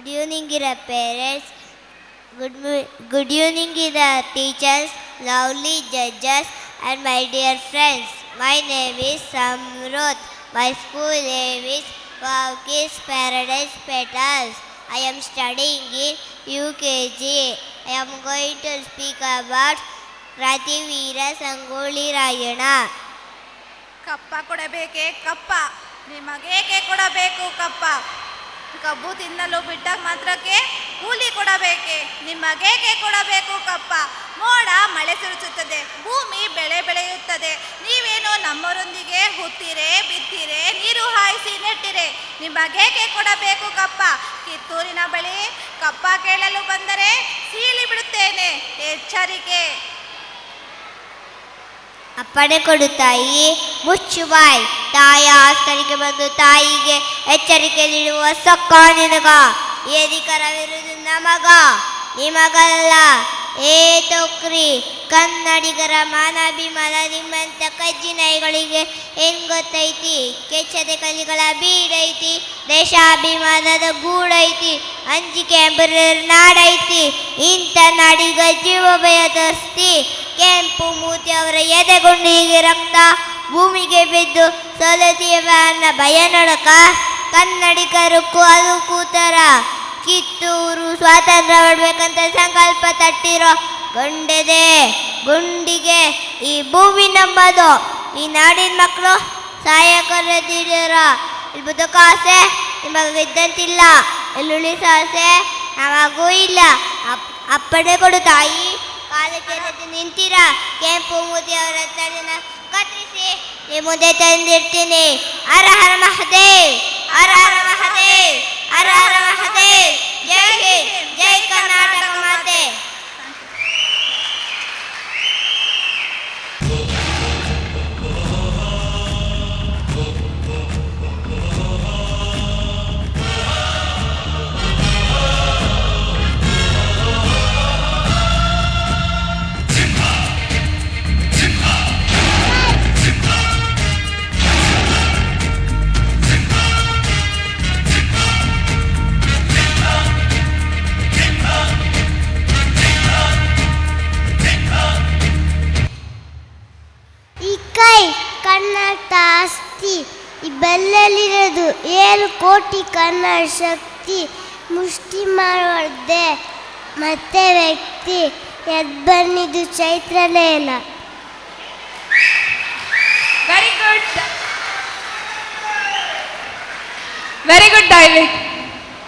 Good evening, dear parents. Good evening, dear teachers, lovely judges, and my dear friends. My name is Samruth. My school name is Wavkis Paradise Petals. I am studying in UKG. I am going to speak about Rativira Sangoli Rayana. ಕಪ್ಪ ಕೊಡಬೇಕೆ ಕಪ್ಪ ನಿಮಗೇಕೆ ಕೊಡಬೇಕು ಕಪ್ಪ ಕಬ್ಬು ತಿನ್ನಲು ಬಿಟ್ಟ ಮಾತ್ರಕ್ಕೆ ಕೂಲಿ ಕೊಡಬೇಕೆ ನಿಮಗೇಕೆ ಕೊಡಬೇಕು ಕಪ್ಪ ಮೋಡ ಮಳೆ ಸುರಿಸುತ್ತದೆ ಭೂಮಿ ಬೆಳೆ ಬೆಳೆಯುತ್ತದೆ ನೀವೇನು ನಮ್ಮರೊಂದಿಗೆ ಹುತ್ತಿರೆ ಬಿತ್ತಿರೆ ನೀರು ಹಾಯಿಸಿ ನೆಟ್ಟಿರೆ ನಿಮಗೇಕೆ ಕೊಡಬೇಕು ಕಪ್ಪ ಕಿತ್ತೂರಿನ ಬಳಿ ಕಪ್ಪ ಕೇಳಲು ಬಂದರೆ ಸೀಳಿ ಬಿಡುತ್ತೇನೆ ಎಚ್ಚರಿಕೆ ಅಪ್ಪಣೆ ಕೊಡು ತಾಯಿ, ಮುಚ್ಚು ಬಾಯ್. ತಾಯ ಆಸ್ತರಿಗೆ ಬಂದು ತಾಯಿಗೆ ಎಚ್ಚರಿಕೆ ನೀಡುವ ಸೊಕ್ಕ ನಿನಗ. ಈ ಅಧಿಕಾರವಿರುವುದು ನಮಗ, ನಿಮಗಲ್ಲ. ಏ ತೋಕ್ರಿ, ಕನ್ನಡಿಗರ ಮಾನಾಭಿಮಾನ ನಿಮ್ಮಂತ ಕಜ್ಜಿ ನಾಯಿಗಳಿಗೆ ಏನ್ ಗೊತ್ತೈತಿ? ಕೆಚ್ಚದೆ ಕಲಿಗಳ ಬೀಡೈತಿ, ದೇಶಾಭಿಮಾನದ ಗೂಡೈತಿ, ಅಂಜಿಕೆ ಎಂಬರ ನಾಡೈತಿ. ಇಂಥ ನಾಡಿಗ ಜೀವ ಭಯ ತೋರಿಸ್ತಿ. ಕೆಂಪು ಮೂತಿ ಅವರ ಎದೆಗುಂಡಿಗೆ ರಕ್ತ ಭೂಮಿಗೆ ಬಿದ್ದು ಸೋಲತಿಯನ್ನ ಭಯ ನಡಕ. ಕನ್ನಡಿಗರು ಅದು ಕೂತರ ಕಿತ್ತೂರು ಸ್ವಾತಂತ್ರ್ಯ ಮಾಡಬೇಕಂತ ಸಂಕಲ್ಪ ತಟ್ಟಿರೋ ಗುಂಡಿಗೆ ಈ ಭೂಮಿ ನಮ್ಮದು. ಈ ನಾಡಿನ ಮಕ್ಕಳು ಸಹಾಯಕರದಿರ. ಇಲ್ಲಿ ಬದುಕ ಆಸೆ ನಿಮಗೆ ಇದ್ದಂತಿಲ್ಲ, ಇಲ್ಲಿ ಉಳಿಸೋ ಆಸೆ ನಮಗೂ ಇಲ್ಲ. ಅಪ್ಪಣೆ ಕೊಡು ತಾಯಿ, ಕಾಲಕ್ಕೆ ನಿಂತೀರ. ಕೆಂಪು ಮೂತಿ ಅವರ ತಲೆನ ಕತ್ತರಿಸಿ ಈ ಮುಂದೆ ತಂದಿರ್ತೀನಿ. ಹರ ಹರ ಮಹದೇವ್, ಹರ ಹರ ಮಹದೇವ್, ಹರ ಹರ ಮಹದೇವ್. ಜೈ ಹಿಂದ್, ಜೈ ಕರ್ನಾಟಕ ಮಾತೆ. ಕನ್ನಡ ಆಸ್ತಿ ಈ ಬೆಲ್ಲಲ್ಲಿರೋದು 7 ಕೋಟಿ ಕನ್ನಡ ಶಕ್ತಿ. ಮುಷ್ಟಿ ಮಾಡುವುದೇ ಮತ್ತೆ ವ್ಯಕ್ತಿ, ಎದ್ದು ಬಂದಿದ್ದು ಚೈತ್ರಲೇ ಇಲ್ಲ. Very good dialogue.